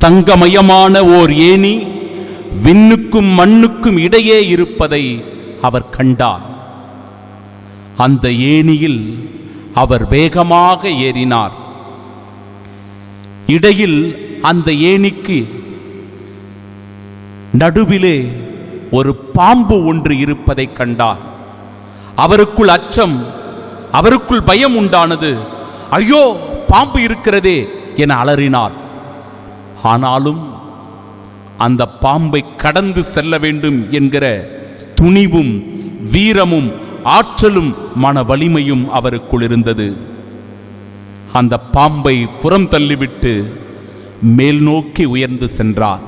தங்கமயமான ஓர் ஏணி விண்ணுக்கும் மண்ணுக்கும் இடையே இருப்பதை அவர் கண்டார். அந்த ஏணியில் அவர் வேகமாக ஏறினார். இடையில் அந்த ஏணிக்கு நடுவிலே ஒரு பாம்பு ஒன்று இருப்பதை கண்டார். அவருக்குள் அச்சம், அவருக்குள் பயம் உண்டானது. ஐயோ, பாம்பு இருக்கிறதே என அலறினார். ஆனாலும் அந்த பாம்பை கடந்து செல்ல வேண்டும் என்கிற துணிவும் வீரமும் ஆற்றலும் மன வலிமையும் அவருக்குள் இருந்தது. அந்த பாம்பை புறம் தள்ளிவிட்டு மேல் நோக்கி உயர்ந்து சென்றார்.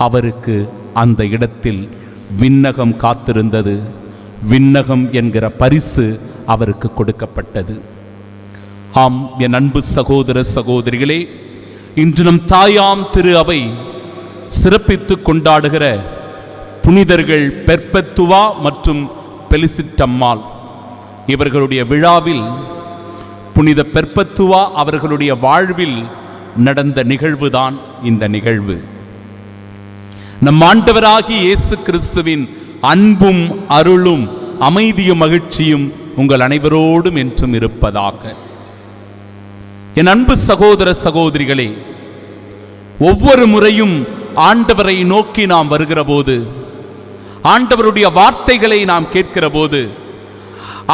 அவருக்கு அந்த இடத்தில் விண்ணகம் காத்திருந்தது. விண்ணகம் என்கிற பரிசு அவருக்கு கொடுக்கப்பட்டது. ஆம், என் அன்பு சகோதர சகோதரிகளே, இன்று நம் தாயாம் திரு அவை சிறப்பித்து கொண்டாடுகிற புனிதர்கள் பெர்பெத்துவா மற்றும் பெலிசிட்டம்மாள் இவர்களுடைய விழாவில் புனித பெர்பெத்துவா அவர்களுடைய வாழ்வில் நடந்த நிகழ்வுதான் இந்த நிகழ்வு. நம் ஆண்டவராகிய இயேசு கிறிஸ்துவின் அன்பும் அருளும் அமைதியும் மகிழ்ச்சியும் உங்கள் அனைவரோடும் என்றும் இருப்பதாக. என் அன்பு சகோதர சகோதரிகளே, ஒவ்வொரு முறையும் ஆண்டவரை நோக்கி நாம் வருகிற போது, ஆண்டவருடைய வார்த்தைகளை நாம் கேட்கிற போது,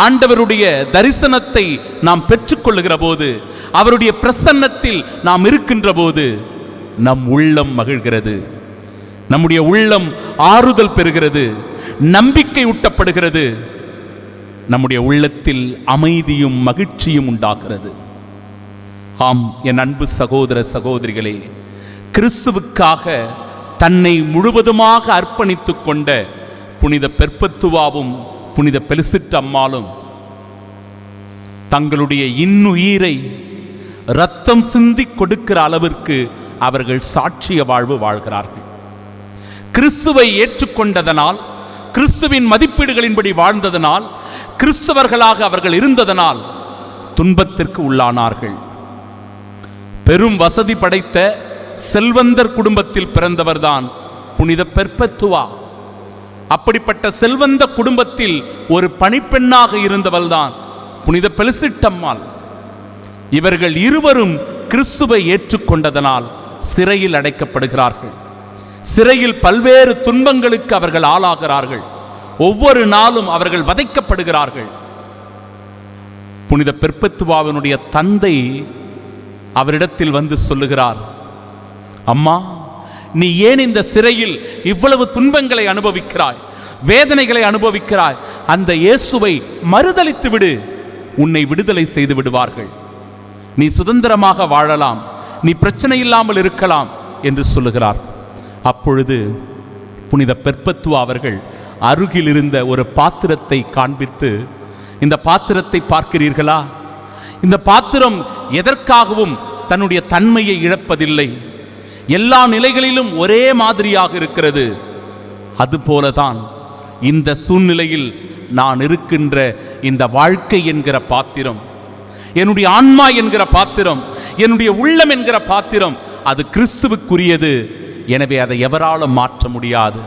ஆண்டவருடைய தரிசனத்தை நாம் பெற்றுக்கொள்ளுகிற போது, அவருடைய பிரசன்னத்தில் நாம் இருக்கின்ற போது நம் உள்ளம் மகிழ்கிறது, நம்முடைய உள்ளம் ஆறுதல் பெறுகிறது, நம்பிக்கை ஊட்டப்படுகிறது, நம்முடைய உள்ளத்தில் அமைதியும் மகிழ்ச்சியும் உண்டாகிறது. ஆம், என் அன்பு சகோதர சகோதரிகளே, கிறிஸ்துவுக்காக தன்னை முழுவதுமாக அர்ப்பணித்துக் கொண்ட புனித பெர்பெத்துவாவும் புனித பெலிசிட்டம்மாளும் தங்களுடைய இன்னுயிரை இரத்தம் சிந்தி கொடுக்கிற அளவிற்கு அவர்கள் சாட்சிய வாழ்வு வாழ்கிறார்கள். கிறிஸ்துவை ஏற்றுக்கொண்டதனால், கிறிஸ்துவின் மதிப்பீடுகளின்படி வாழ்ந்ததனால், கிறிஸ்தவர்களாக அவர்கள் இருந்ததனால் துன்பத்திற்கு உள்ளானார்கள். பெரும் வசதி படைத்த செல்வந்தர் குடும்பத்தில் பிறந்தவர்தான் புனித பெர்பெத்துவா. அப்படிப்பட்ட செல்வந்த குடும்பத்தில் ஒரு பணிப்பெண்ணாக இருந்தவள்தான் புனித பெலிசிட்டம்மாள். இவர்கள் இருவரும் கிறிஸ்துவை ஏற்றுக்கொண்டதனால் சிறையில் அடைக்கப்படுகிறார்கள். சிறையில் பல்வேறு துன்பங்களுக்கு அவர்கள் ஆளாகிறார்கள். ஒவ்வொரு நாளும் அவர்கள் வதைக்கப்படுகிறார்கள். புனித பெர்பெத்துவாவினுடைய தந்தை அவரிடத்தில் வந்து சொல்லுகிறார், அம்மா, நீ ஏன் இந்த சிறையில் இவ்வளவு துன்பங்களை அனுபவிக்கிறாய், வேதனைகளை அனுபவிக்கிறாய்? அந்த இயேசுவை மறுதலித்து விடு, உன்னை விடுதலை செய்து விடுவார்கள், நீ சுதந்திரமாக வாழலாம், நீ பிரச்சனை இல்லாமல் இருக்கலாம் என்று சொல்லுகிறார். அப்பொழுது புனித பெர்பெத்துவா அவர்கள் அருகில் இருந்த ஒரு பாத்திரத்தை காண்பித்து, இந்த பாத்திரத்தை பார்க்கிறீர்களா? இந்த பாத்திரம் எதற்காகவும் தன்னுடைய தன்மையை இழப்பதில்லை, எல்லா நிலைகளிலும் ஒரே மாதிரியாக இருக்கிறது. அதுபோலதான் இந்த சூழ்நிலையில் நான் இருக்கின்ற இந்த வாழ்க்கை என்கிற பாத்திரம், என்னுடைய ஆன்மா என்கிற பாத்திரம், என்னுடைய உள்ளம் என்கிற பாத்திரம், அது கிறிஸ்துவுக்குரியது. எனவே அதை எவராலும் மாற்ற முடியாது.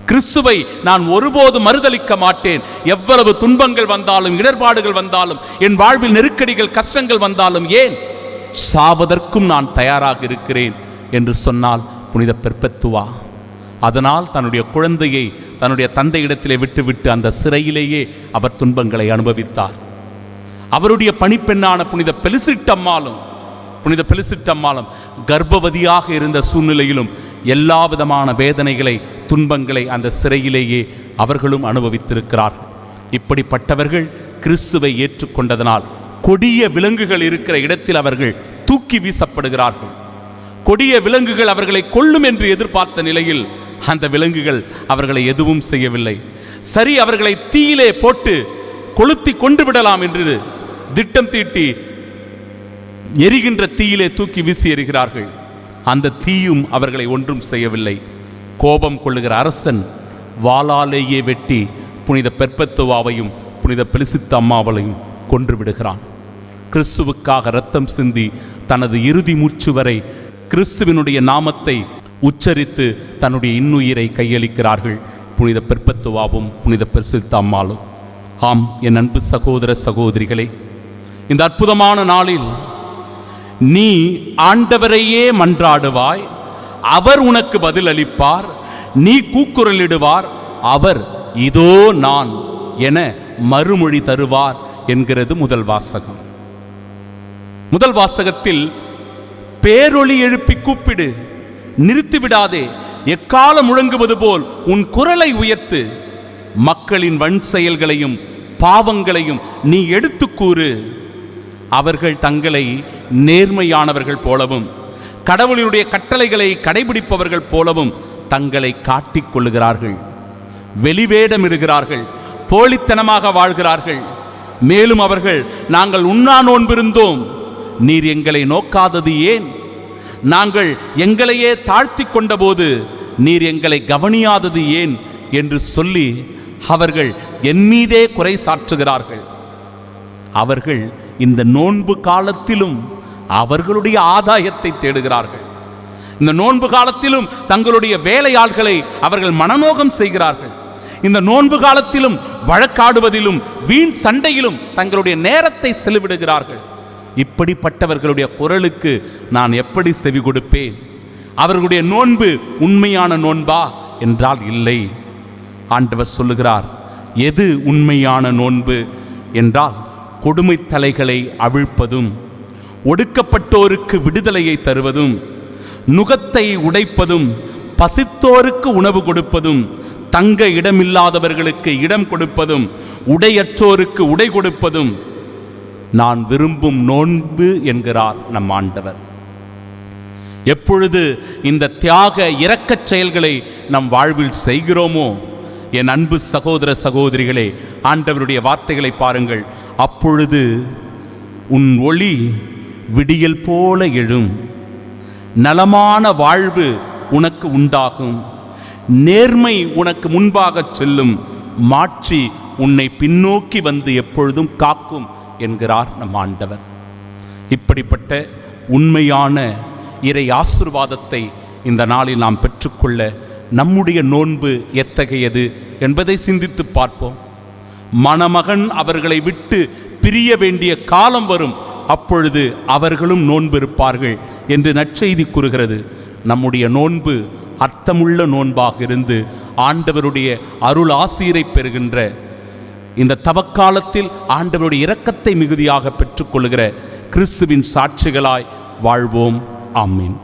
கிறிஸ்துவை நான் ஒருபோது மறுதலிக்க மாட்டேன். எவ்வளவு துன்பங்கள் வந்தாலும், இடர்பாடுகள் வந்தாலும், என் வாழ்வில் நெருக்கடிகள் கஷ்டங்கள் வந்தாலும், ஏன் சாவதற்கும் நான் தயாராக இருக்கிறேன் என்று சொன்னால் புனித பெர்பெத்துவா. அதனால் தன்னுடைய குழந்தையை தன்னுடைய தந்தையிடத்திலே விட்டுவிட்டு அந்த சிறையிலேயே அவர் துன்பங்களை அனுபவித்தார். அவருடைய பணிப்பெண்ணான புனித பெலிசிட்டம்மாளும் கர்ப்பவதியாக இருந்த சூழ்நிலையிலும் எல்லா விதமான வேதனைகளை, துன்பங்களை அந்த சிறையிலேயே அவர்களும் அனுபவித்திருக்கிறார்கள். இப்படிப்பட்டவர்கள் கிறிஸ்துவை ஏற்றுக்கொண்டதனால் கொடிய விலங்குகள் இருக்கிற இடத்தில் அவர்கள் தூக்கி வீசப்படுகிறார்கள். கொடிய விலங்குகள் அவர்களை கொல்லும் என்று எதிர்பார்த்த நிலையில் அந்த விலங்குகள் அவர்களை எதுவும் செய்யவில்லை. சரி, அவர்களை தீயிலே போட்டு கொளுத்தி கொண்டு விடலாம் என்று திட்டம் தீட்டி எரிகின்ற தீயிலே தூக்கி வீசி எறிகிறார்கள். அந்த தீயும் அவர்களை ஒன்றும் செய்யவில்லை. கோபம் கொள்ளுகிற அரசன் வாளாலேயே வெட்டி புனித பெர்பெத்துவாவையும் புனித பெலிசிட்டம்மாளையும் கொன்று விடுகிறான். கிறிஸ்துவுக்காக இரத்தம் சிந்தி தனது இறுதி மூச்சு வரை கிறிஸ்துவினுடைய நாமத்தை உச்சரித்து தன்னுடைய இன்னுயிரை கையளிக்கிறார்கள் புனித பெர்பத்துவாவும் புனித பெர்சில்தா அம்மாளும். ஆம் என் அன்பு சகோதர சகோதரிகளே, இந்த அற்புதமான நாளில் நீ ஆண்டவரையே மன்றாடுவாய், அவர் உனக்கு பதில் அளிப்பார். நீ கூக்குரலிடுவார், அவர் இதோ நான் என மறுமொழி தருவார் என்கிறது முதல் வாசகம். முதல் வாசகத்தில் பேரொளி எழுப்பி கூப்பிடு, நிறுத்திவிடாதே, எக்காலம் முழங்குவது போல் உன் குரலை உயர்த்து, மக்களின் வன் செயல்களையும் பாவங்களையும் நீ எடுத்து கூறு. அவர்கள் தங்களை நேர்மையானவர்கள் போலவும் கடவுளினுடைய கட்டளைகளை கடைபிடிப்பவர்கள் போலவும் தங்களை காட்டிக் கொள்ளுகிறார்கள். வெளிவேடமிடுகிறார்கள், போலித்தனமாக வாழ்கிறார்கள். மேலும் அவர்கள், நாங்கள் உண்ணா நோன்பிருந்தோம், நீர் எங்களை நோக்காதது ஏன்? நாங்கள் எங்களையே தாழ்த்தி கொண்டபோது நீர் எங்களை கவனியாதது ஏன் என்று சொல்லி அவர்கள் என் மீதே குறை சாற்றுகிறார்கள். அவர்கள் இந்த நோன்பு காலத்திலும் அவர்களுடைய ஆதாயத்தை தேடுகிறார்கள். இந்த நோன்பு காலத்திலும் தங்களுடைய வேலையாள்களை அவர்கள் மனநோகம் செய்கிறார்கள். இந்த நோன்பு காலத்திலும் வழக்காடுவதிலும் வீண் சண்டையிலும் தங்களுடைய நேரத்தை செலவிடுகிறார்கள். இப்படிப்பட்டவர்களுடைய குரலுக்கு நான் எப்படி செவி கொடுப்பேன்? அவர்களுடைய நோன்பு உண்மையான நோன்பா என்றால் இல்லை. ஆண்டவர் சொல்லுகிறார், எது உண்மையான நோன்பு என்றால் கொடுமை தலைகளை அவிழ்ப்பதும், ஒடுக்கப்பட்டோருக்கு விடுதலையை தருவதும், நுகத்தை உடைப்பதும், பசித்தோருக்கு உணவு கொடுப்பதும், தங்க இடமில்லாதவர்களுக்கு இடம் கொடுப்பதும், உடையற்றோருக்கு உடை கொடுப்பதும் நான் விரும்பும் நோன்பு என்கிறார் நம் ஆண்டவர். எப்பொழுது இந்த தியாக இரக்கச் செயல்களை நம் வாழ்வில் செய்கிறோமோ, என் அன்பு சகோதர சகோதரிகளே, ஆண்டவருடைய வார்த்தைகளை பாருங்கள். அப்பொழுது உன் ஒளி விடியல் போல எழும், நலமான வாழ்வு உனக்கு உண்டாகும், நேர்மை உனக்கு முன்பாக செல்லும், மாட்சி உன்னை பின்னோக்கி வந்து எப்பொழுதும் காக்கும் என்கிறார் நம் ஆண்டவர். இப்படிப்பட்ட உண்மையான இறை ஆசீர்வாதத்தை இந்த நாளில் நாம் பெற்றுக்கொள்ள நம்முடைய நோன்பு எத்தகையது என்பதை சிந்தித்து பார்ப்போம். மணமகன் அவர்களை விட்டு பிரிய வேண்டிய காலம் வரும், அப்பொழுது அவர்களும் நோன்பு இருப்பார்கள் என்று நற்செய்தி கூறுகிறது. நம்முடைய நோன்பு அர்த்தமுள்ள நோன்பாக இருந்து ஆண்டவருடைய அருள் ஆசீரை பெறுகின்ற இந்த தவக்காலத்தில் ஆண்டவருடைய இரக்கத்தை மிகுதியாக பெற்றுக்கொள்கிற கிறிஸ்துவின் சாட்சிகளாய் வாழ்வோம். ஆமீன்.